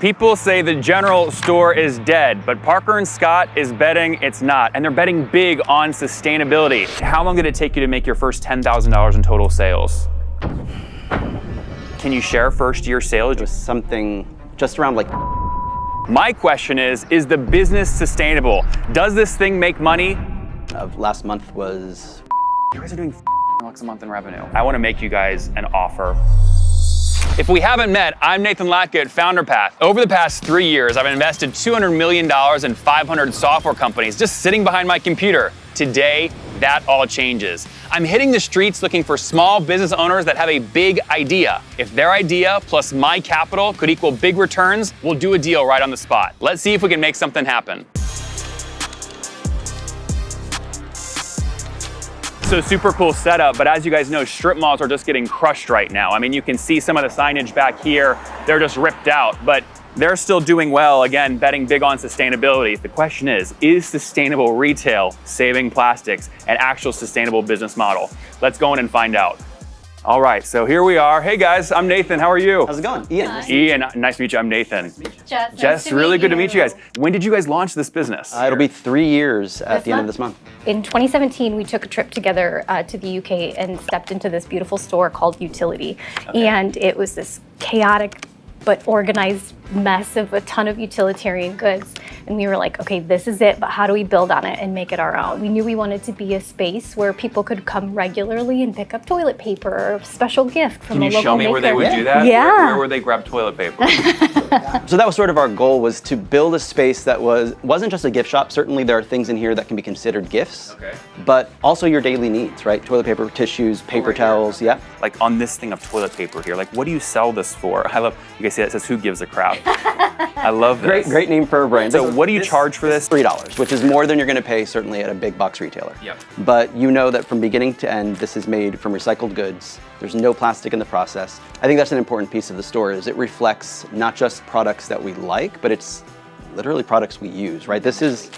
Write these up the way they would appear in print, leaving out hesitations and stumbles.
People say the general store is dead, but Parker and Scott is betting it's not, and they're betting big on sustainability. How long did it take you to make your first $10,000 in total sales? Can you share first year sales? It was something just around like... My question is the business sustainable? Does this thing make money? Last month was... You guys are doing $1 a month in revenue. I want to make you guys an offer. If we haven't met, I'm Nathan Latka at Founder Path. Over the past 3 years, I've invested $200 million in 500 software companies just sitting behind my computer. Today, that all changes. I'm hitting the streets looking for small business owners that have a big idea. If their idea plus my capital could equal big returns, we'll do a deal right on the spot. Let's see if we can make something happen. So super cool setup, but as you guys know, strip malls are just getting crushed right now. I mean, you can see some of the signage back here, they're just ripped out, but they're still doing well, again, betting big on sustainability. The question is sustainable retail saving plastics an actual sustainable business model? Let's go in and find out. All right, so here we are. Hey guys, I'm Nathan, how are you? How's it going? Ian. Hi. Ian, nice to meet you, I'm Nathan. Jess, Really good to meet you guys. When did you guys launch this business? It'll be 3 years at the end of this month. In 2017, we took a trip together to the UK and stepped into this beautiful store called Utility. Okay. And it was this chaotic but organized mess of a ton of utilitarian goods. And we were like, okay, this is it, but how do we build on it and make it our own? We knew we wanted to be a space where people could come regularly and pick up toilet paper or a special gift from a local maker. Can you show me where they would do that? Yeah. Where would they grab toilet paper? So that was sort of our goal, was to build a space that wasn't just a gift shop. Certainly there are things in here that can be considered gifts, Okay. but also your daily needs, right? Toilet paper, tissues, paper towels, yeah. Like on this thing of toilet paper here, like what do you sell this for? I love, you guys see that, it says who gives a crap. I love this. Great name for a brand. So what do you charge for this? $3, which is more than you're gonna pay certainly at a big box retailer. Yep. But you know that from beginning to end, this is made from recycled goods. There's no plastic in the process. I think that's an important piece of the store, is it reflects not just products that we like, but it's literally products we use, right? This is,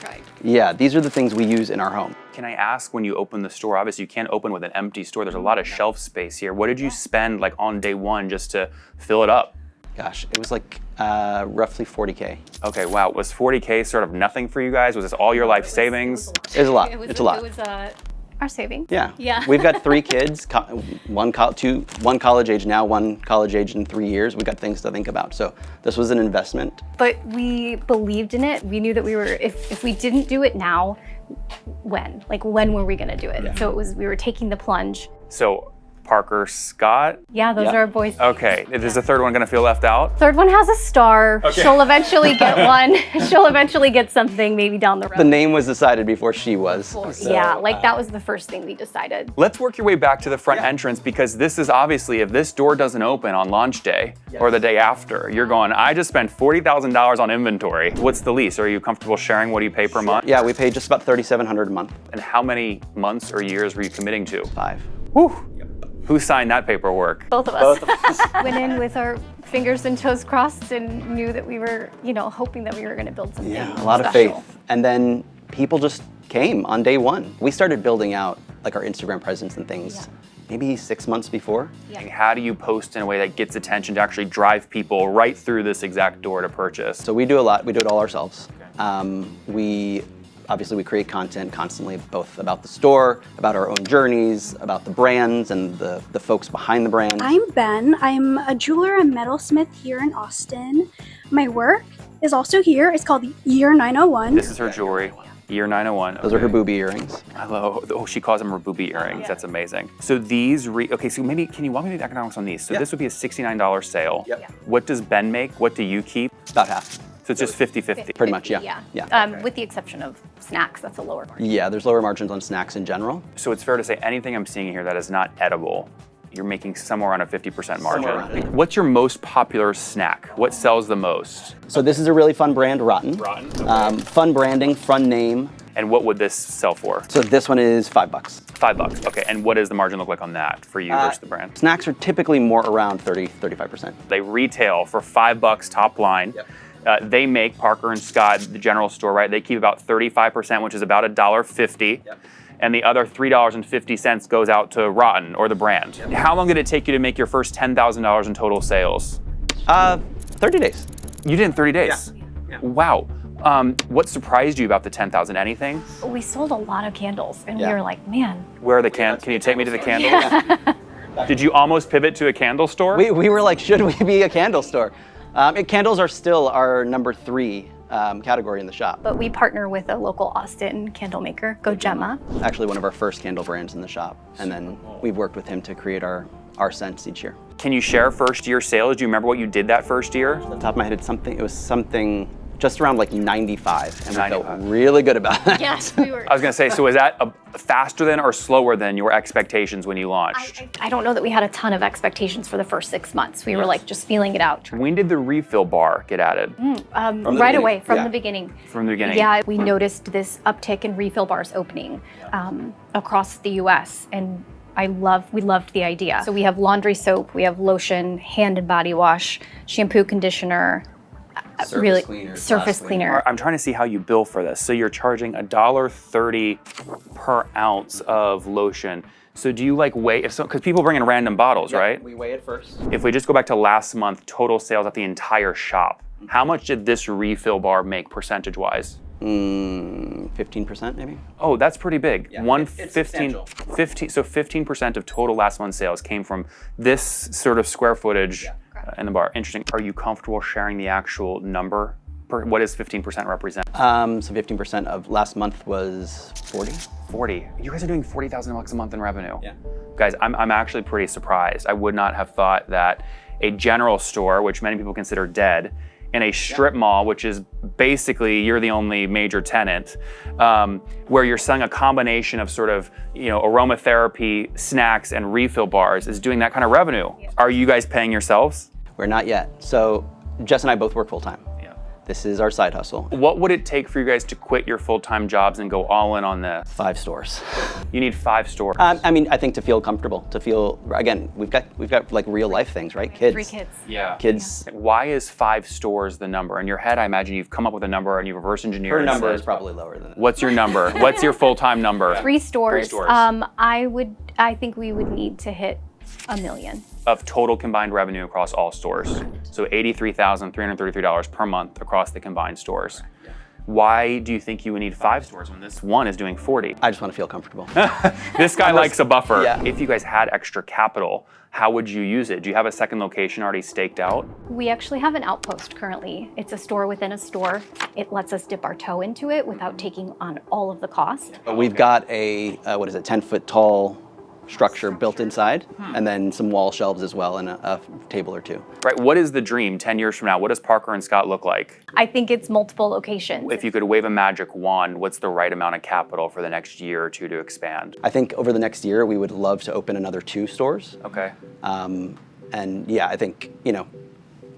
yeah, these are the things we use in our home. Can I ask, when you open the store, obviously you can't open with an empty store. There's a lot of shelf space here. What did you spend like on day one just to fill it up? Gosh, it was like roughly 40K. Okay, wow. Was 40K sort of nothing for you guys? Was this all your life savings? It's a lot. It's a lot. It was our savings. Yeah. Yeah. We've got 3 kids, one college age now, one college age in 3 years. We've got things to think about. So this was an investment. But we believed in it. We knew that we were, if we didn't do it now, when? Like, when were we gonna do it? Yeah. So it was, we were taking the plunge. So Parker, Scott? Yeah, those are our boys. Okay, is the third one gonna feel left out? Third one has a star. Okay. She'll eventually get one. She'll eventually get something maybe down the road. The name was decided before she was. So, yeah, like that was the first thing we decided. Let's work your way back to the front entrance, because this is obviously, if this door doesn't open on launch day or the day after, you're going, I just spent $40,000 on inventory. What's the lease? Are you comfortable sharing? What do you pay per month? Yeah, we pay just about $3,700 a month. And how many months or years were you committing to? 5. Whew. Who signed that paperwork? Both of us. Went in with our fingers and toes crossed and knew that we were, hoping that we were going to build something Yeah, a lot special. of faith. And then people just came on day one. We started building out like our Instagram presence and things maybe 6 months before. Yeah. How do you post in a way that gets attention to actually drive people right through this exact door to purchase? So we do a lot. We do it all ourselves. Okay. Obviously, we create content constantly, both about the store, about our own journeys, about the brands and the folks behind the brands. I'm Ben. I'm a jeweler and metalsmith here in Austin. My work is also here. It's called Year 901. This is her jewelry. Year 901. Those are her booby earrings. Oh, she calls them her booby earrings. That's amazing. So these, okay, so maybe, can you walk me through the economics on these? So this would be a $69 sale. Yep. What does Ben make? What do you keep? About half. So it's just 50-50. Pretty much, yeah. With the exception of snacks, that's a lower margin. Yeah, there's lower margins on snacks in general. So it's fair to say anything I'm seeing here that is not edible, you're making somewhere around a 50% margin. What's your most popular snack? What sells the most? So this is a really fun brand, Rotten. Fun branding, fun name. And what would this sell for? So this one is $5. $5, okay. And what does the margin look like on that for you versus the brand? Snacks are typically more around 35%. They retail for $5 top line. Yep. They make, Parker and Scott, the general store, right? They keep about 35%, which is about $1.50. Yep. And the other $3.50 goes out to Rotten, or the brand. Yep. How long did it take you to make your first $10,000 in total sales? 30 days. You did in 30 days? Yeah. Wow. What surprised you about the 10,000? Anything? We sold a lot of candles, and we Yeah. were like, man. Where are the candles? Can you take me to the candles? Did you almost pivot to a candle store? We were like, should we be a candle store? Candles are still our number 3 category in the shop. But we partner with a local Austin candle maker, Go Gemma. Actually, one of our first candle brands in the shop. And then we've worked with him to create our scents each year. Can you share first year sales? Do you remember what you did that first year? Off the top of my head, it was something just around like 95. And we 95. felt really good about that. Yes, we were. I was gonna say, so is that faster than or slower than your expectations when you launched? I don't know that we had a ton of expectations for the first 6 months. We were like just feeling it out. When did the refill bar get added? From the Right beginning. away, from Yeah. the beginning. From the beginning? Yeah, we noticed this uptick in refill bars opening across the US, and we loved the idea. So we have laundry soap, we have lotion, hand and body wash, shampoo, conditioner, Surface cleaner, surface glass cleaner. I'm trying to see how you bill for this. So you're charging $1.30 per ounce of lotion. So do you like weigh, because people bring in random bottles, right? We weigh it first. If we just go back to last month, total sales at the entire shop, how much did this refill bar make percentage-wise? 15% maybe? Oh, that's pretty big. Yeah, One it's 15, substantial. 15% of total last month's sales came from this sort of square footage in the bar. Interesting. Are you comfortable sharing the actual number? What does 15% represent? So 15% of last month was 40. 40. You guys are doing $40,000 a month in revenue. Yeah. Guys, I'm actually pretty surprised. I would not have thought that a general store, which many people consider dead, in a strip mall, which is basically you're the only major tenant, where you're selling a combination of sort of, aromatherapy, snacks, and refill bars, is doing that kind of revenue. Are you guys paying yourselves? We're not yet. So Jess and I both work full time. Yeah. This is our side hustle. What would it take for you guys to quit your full-time jobs and go all in on this? 5 stores. You need 5 stores. I think to feel comfortable, again, we've got like real life things, right? Kids. 3 kids. Yeah. Kids. Why is 5 stores the number? In your head, I imagine you've come up with a number and you've reverse engineered. Her and number said, is probably lower than that. What's your number? What's your full-time number? 3 stores. 3 stores. I think we would need to hit $1 million. Of total combined revenue across all stores. So $83,333 per month across the combined stores. Why do you think you would need 5 stores when this one is doing 40? I just want to feel comfortable. This guy likes a buffer. Yeah. If you guys had extra capital, how would you use it? Do you have a second location already staked out? We actually have an outpost currently. It's a store within a store. It lets us dip our toe into it without taking on all of the cost. We've got a 10-foot tall structure built inside, and then some wall shelves as well, and a table or 2. Right, what is the dream 10 years from now? What does Parker and Scott look like? I think it's multiple locations. If you could wave a magic wand, what's the right amount of capital for the next year or 2 to expand? I think over the next year, we would love to open another 2 stores. Okay. And yeah, I think,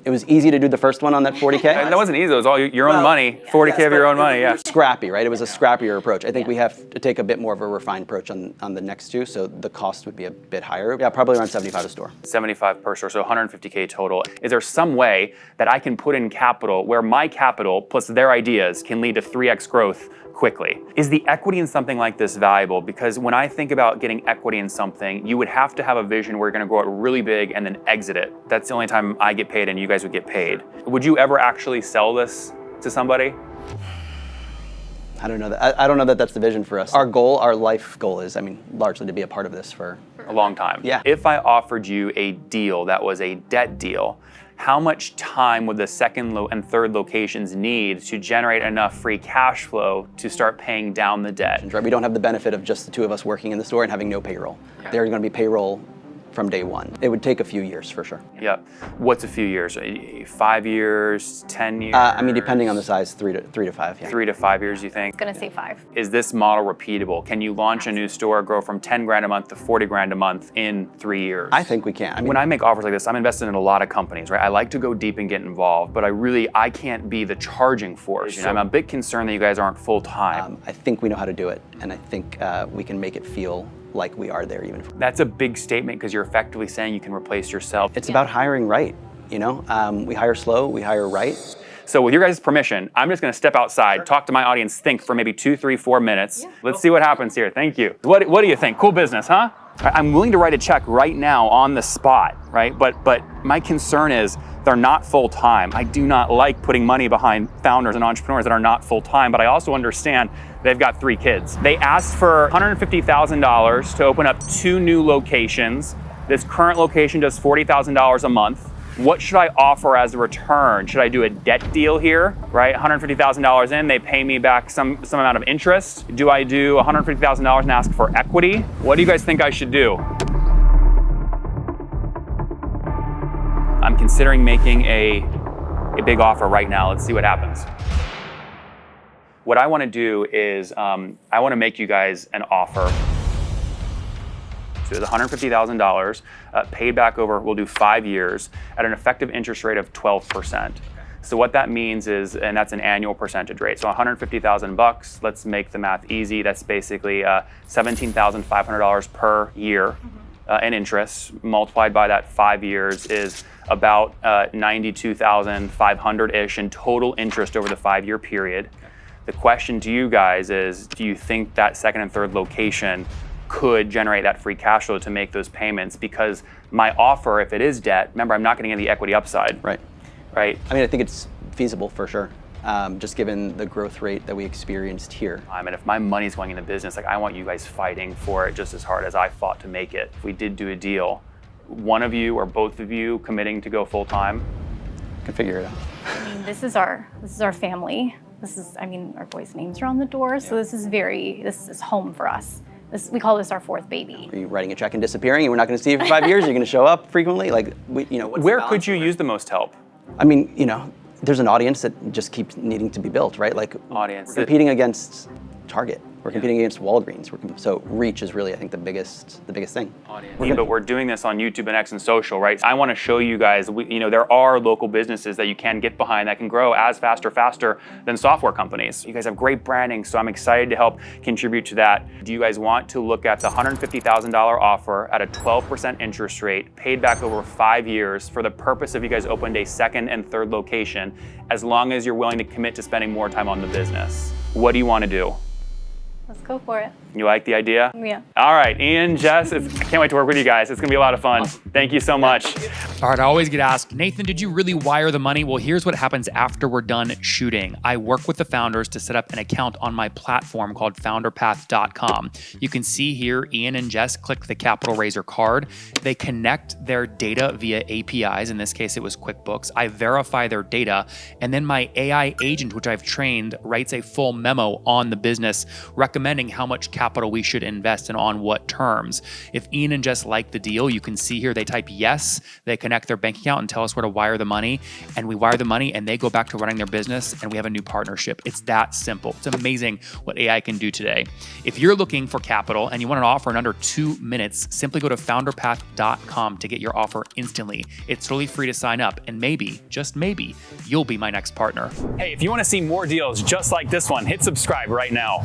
it was easy to do the first one on that 40K. That wasn't easy, it was all your own money. 40K of your own money, yeah. Scrappy, right? It was a scrappier approach. I think we have to take a bit more of a refined approach on the next 2, so the cost would be a bit higher. Yeah, probably around 75 a store. 75 per store, so 150K total. Is there some way that I can put in capital where my capital plus their ideas can lead to 3x growth quickly? Is the equity in something like this valuable? Because when I think about getting equity in something, you would have to have a vision where you're gonna grow it really big and then exit it. That's the only time I get paid and you guys would get paid. Would you ever actually sell this to somebody? I don't know that. I don't know that that's the vision for us. Our life goal is, largely to be a part of this for A long time. Yeah. If I offered you a deal that was a debt deal, how much time would the second and third locations need to generate enough free cash flow to start paying down the debt? Right? We don't have the benefit of just the 2 of us working in the store and having no payroll. There's going to be payroll from day 1. It would take a few years for sure. Yeah. What's a few years? 5 years, 10 years? Depending on the size, 3 to 5. Yeah. 3 to 5 years, you think? I'm gonna say 5. Is this model repeatable? Can you launch a new store, grow from 10 grand a month to 40 grand a month in 3 years? I think we can. When I make offers like this, I'm invested in a lot of companies, right? I like to go deep and get involved, but I can't be the charging force. I'm a bit concerned that you guys aren't full time. I think we know how to do it, and I think we can make it feel like we are there even. That's a big statement because you're effectively saying you can replace yourself. It's about hiring right, We hire slow, we hire right. So with your guys' permission, I'm just gonna step outside, talk to my audience, think for maybe 2, 3, 4 minutes. Let's see what happens here. Thank you. What do you think? Cool business, huh? I'm willing to write a check right now on the spot, right? But my concern is they're not full-time. I do not like putting money behind founders and entrepreneurs that are not full-time, but I also understand they've got 3 kids. They asked for $150,000 to open up 2 new locations. This current location does $40,000 a month. What should I offer as a return? Should I do a debt deal here, right? $150,000 in, they pay me back some amount of interest. Do I do $150,000 and ask for equity? What do you guys think I should do? I'm considering making a big offer right now. Let's see what happens. What I wanna do is, I wanna make you guys an offer. So the $150,000 paid back over, we'll do 5 years at an effective interest rate of 12%. So what that means is, and that's an annual percentage rate. So 150,000 bucks, let's make the math easy. That's basically $17,500 per year in interest. Multiplied by that 5 years is about 92,500-ish in total interest over the 5-year period. The question to you guys is, do you think that second and third location could generate that free cash flow to make those payments? Because my offer, if it is debt, remember, I'm not getting any equity upside. Right. Right? I mean, I think it's feasible for sure, just given the growth rate that we experienced here. And if my money's going into business, like I want you guys fighting for it just as hard as I fought to make it. If we did do a deal, one of you or both of you committing to go full time? Can figure it out. I mean, this is our family. Our boys' names are on the door, so this is home for us. We call this our 4th baby. Are you writing a check and disappearing, and we're not going to see you for 5 years? You're going to show up frequently? Like, what's Where could you use the most help? I mean, there's an audience that just keeps needing to be built, right? Like, Audience. we're competing against Target. We're competing against Walgreens. So reach is really, I think, the biggest thing. Audience. But we're doing this on YouTube and X and social, right? I want to show you guys, there are local businesses that you can get behind that can grow as fast or faster than software companies. You guys have great branding, so I'm excited to help contribute to that. Do you guys want to look at the $150,000 offer at a 12% interest rate, paid back over 5 years for the purpose of you guys opened a second and third location, as long as you're willing to commit to spending more time on the business? What do you want to do? Let's go for it. You like the idea? Yeah. All right, Ian, Jess, I can't wait to work with you guys. It's gonna be a lot of fun. Thank you so much. All right, I always get asked, Nathan, did you really wire the money? Well, here's what happens after we're done shooting. I work with the founders to set up an account on my platform called founderpath.com. You can see here, Ian and Jess click the Capital Raiser card. They connect their data via APIs. In this case, it was QuickBooks. I verify their data, and then my AI agent, which I've trained, writes a full memo on the business recommending how much capital we should invest and on what terms. If Ian and Jess like the deal, you can see here they type yes, they connect their bank account and tell us where to wire the money, and we wire the money and they go back to running their business and we have a new partnership. It's that simple. It's amazing what AI can do today. If you're looking for capital and you want an offer in under 2 minutes, simply go to founderpath.com to get your offer instantly. It's totally free to sign up, and maybe, just maybe, you'll be my next partner. Hey, if you want to see more deals just like this one, hit subscribe right now.